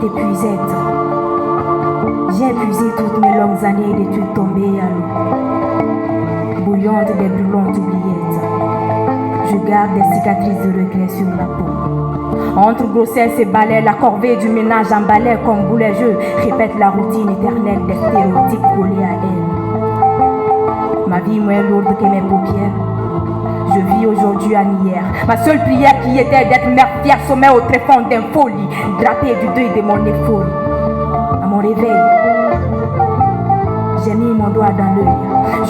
épuisette. J'ai épuisé toutes mes longues années d'études tombées à l'eau, bouillantes des brûlantes oubliettes. Je garde des cicatrices de regret sur la peau. Entre grossesse et balai, la corvée du ménage en balai comme boulet. Je répète la routine éternelle des stéréotypes collés à elle. Ma vie moins lourde que mes paupières. Je vis aujourd'hui à hier. Ma seule prière qui était d'être mère fière sommet au tréfonds d'un folie, drapée du deuil de mon éphole. À mon réveil, j'ai mis mon doigt dans l'œil.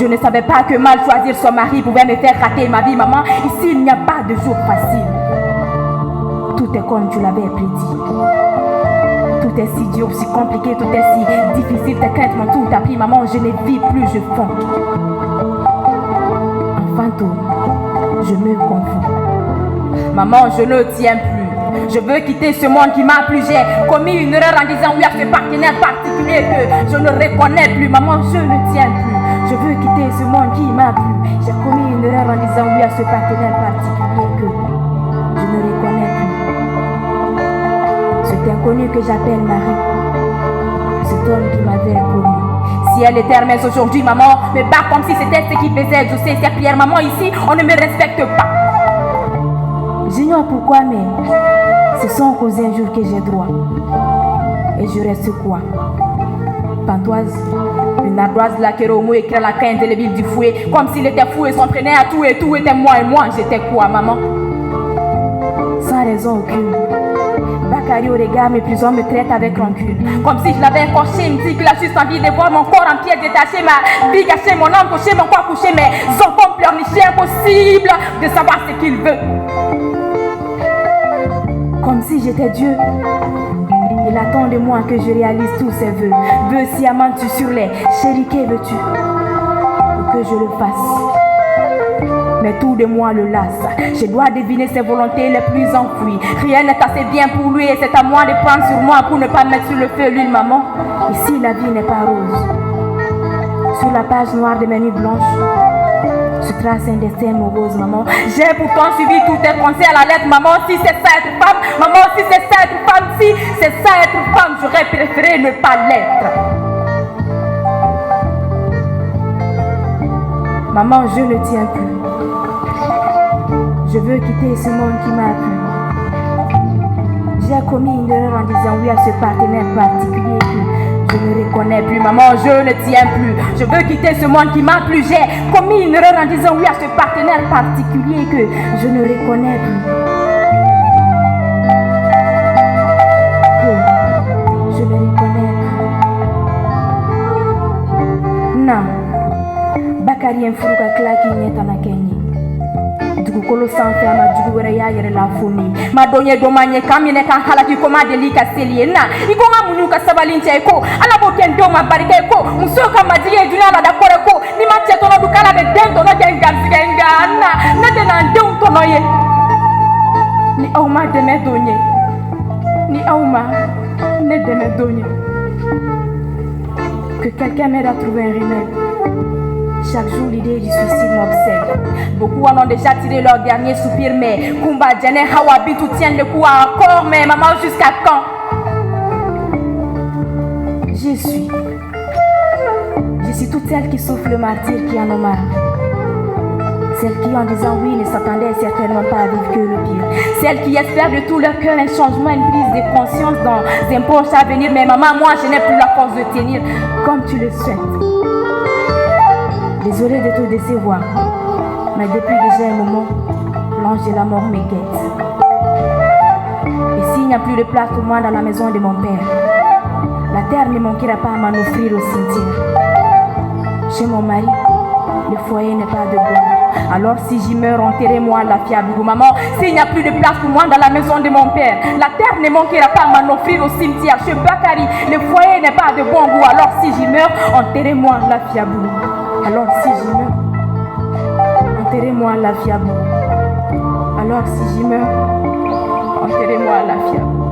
Je ne savais pas que mal choisir son mari pouvait me faire rater ma vie, maman. Ici, il n'y a pas de jour facile. Tout est comme tu l'avais prédit. Tout est si dur, si compliqué, tout est si difficile. Tes craintes m'ont tout appris, maman. Je ne vis plus, je fonds. En fantôme, je me confonds. Maman, je ne tiens plus. Je veux quitter ce monde qui m'a plu. J'ai commis une erreur en disant oui à ce partenaire particulier que je ne reconnais plus. Maman, je ne tiens plus. Je veux quitter ce monde qui m'a plu. J'ai commis une erreur en disant oui à ce partenaire particulier que je ne reconnais plus. Cet inconnu que j'appelle Marie, cet homme qui m'avait promis. Si elle était Hermès aujourd'hui, maman me bat comme si c'était ce qui faisait exaucer ses prières. Maman, ici, on ne me respecte pas. J'ignore pourquoi, mais ce sont qu'aux injures que j'ai droit. Et je reste quoi? Pantoise, une ardoise de la kéromo écrit la crainte de l'ébile du fouet, comme s'il était fou et s'entraînait à tout et tout était moi et moi. J'étais quoi, maman? Sans raison aucune. Bakary au regard, mes prisons me traitent avec rancune. Comme si je l'avais coché, il me dit qu'il a juste envie de voir mon corps en pied détaché, ma vie gâchée, mon âme couchée, mon corps couché, mes enfants pleurnichés, impossible de savoir ce qu'il veut. Comme si j'étais Dieu. Il attend de moi que je réalise tous ses vœux. Vœux si amantu sur les chéris, que veux-tu pour que je le fasse? Mais tout de moi le lasse. Je dois deviner ses volontés les plus enfouies. Rien n'est assez bien pour lui et c'est à moi de prendre sur moi pour ne pas mettre sur le feu l'huile, maman. Ici la vie n'est pas rose. Sur la page noire de mes nuits blanches se trace un destin morose, maman. J'ai pourtant suivi toutes tes pensées à la lettre, maman. Si c'est ça être femme, maman, si c'est ça être femme, si c'est ça être femme, j'aurais préféré ne pas l'être. Maman, je ne tiens plus. Je veux quitter ce monde qui m'a plu. J'ai commis une erreur en disant oui à ce partenaire particulier que je ne reconnais plus. Maman, je ne tiens plus. Je veux quitter ce monde qui m'a plu. J'ai commis une erreur en disant oui à ce partenaire particulier que je ne reconnais plus. Que je ne reconnais plus. Non. Bakary Mfuruka Klaki Nyetana Kenyi. Dugukolo sanfɛ a ma jugu wɛrɛ y'a yɛrɛ la foni ma dɔn ye dɔ ma ɲɛ kan minɛ kan halaki ko ma deli ka seli ye na i ko n ka muɲu ka sabali cɛ ko ala b'o kɛ n denw ma barika ye ko musow ka majigi ye dunuya lada kɔrɔ ko ni ma cɛ tɔnɔ dun k'ala bɛ den tɔnɔ kɛ n garisɛgɛ nka na ne tɛ na n denw tɔnɔ ye ni aw ma dɛmɛ don ye ni aw ma ne dɛmɛ don ye que quelqu'un m'aide à trouver un remède. Chaque jour, l'idée du suicide m'obsède. Beaucoup en ont déjà tiré leur dernier soupir, mais Kumba, Djane, Hawa, Bintou tiennent le coup encore. Mais maman, jusqu'à quand? Je suis toutes celles qui souffrent le martyre, qui en ont marre. Celles qui, en disant oui, ne s'attendaient certainement pas à vivre que le pire. Celles qui espèrent de tout leur cœur un changement, une prise de conscience dans un proche avenir. Mais maman, moi, je n'ai plus la force de tenir comme tu le souhaites. Désolée de te décevoir, mais depuis déjà un moment, l'ange de la mort me guette. Et s'il n'y a plus de place pour moi dans la maison de mon père, la terre ne manquera pas à m'en offrir au cimetière. Chez mon mari, le foyer n'est pas de bois. Alors si j'y meurs, enterrez-moi à la Fiabourou. Maman, s'il n'y a plus de place pour moi dans la maison de mon père, la terre ne manquera pas à m'en offrir au cimetière. Chez Bakary, le foyer n'est pas de bon goût. Alors si j'y meurs, enterrez-moi à la Fiabourou. Alors si j'y meurs, enterrez-moi à la Fiabourou. Alors si j'y meurs, enterrez-moi à la Fiabourou.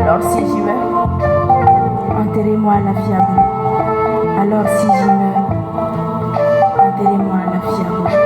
Alors si j'y meurs, enterrez-moi à la Fiabourou. Alors si j'y meurs, enterrez-moi à la Fiabourou.